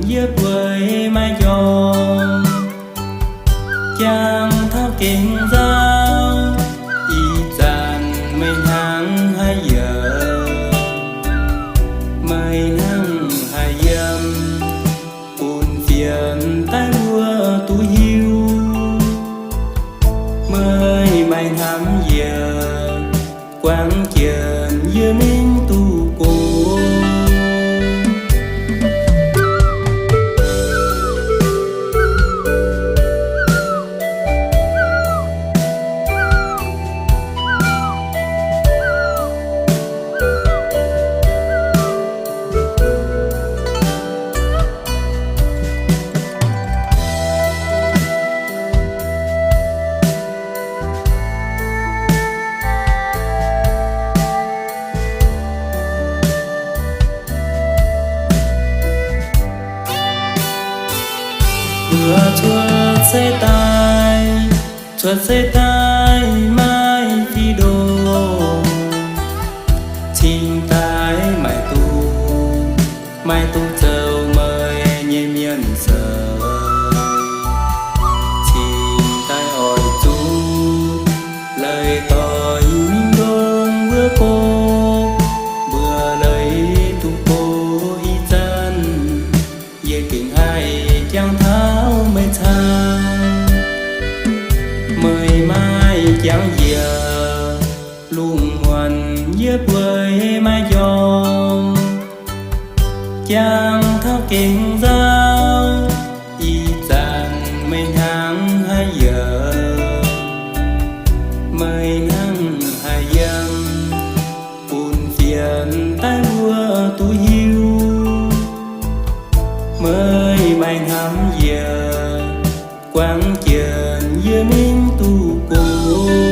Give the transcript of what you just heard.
giữa quê mai giòn chàng thao kinh giao y dàn mấy tháng 2 giờ mấy tháng 2 dầm buồn phiền tay mưa tu hiu mới mấy tháng giờ quán chờn giữa mình tu cô chuột xây tai mai phi đồ trình tai mai tu trầu mời nhẹ miên giờ trình tai hỏi chú lời tôi minh đông bữa lời tu cô y chân về kinh hai chẳng tháo mấy tháng mười mai chẳng giờ luôn ngoằn giữa quê mai giòn chẳng thao kinh giao y dàn mấy tháng 2 giờ mấy tháng 2 dầm buồn phiền tay mưa tu hiu mới mấy tháng giờ quán chờn giữa mình tu cô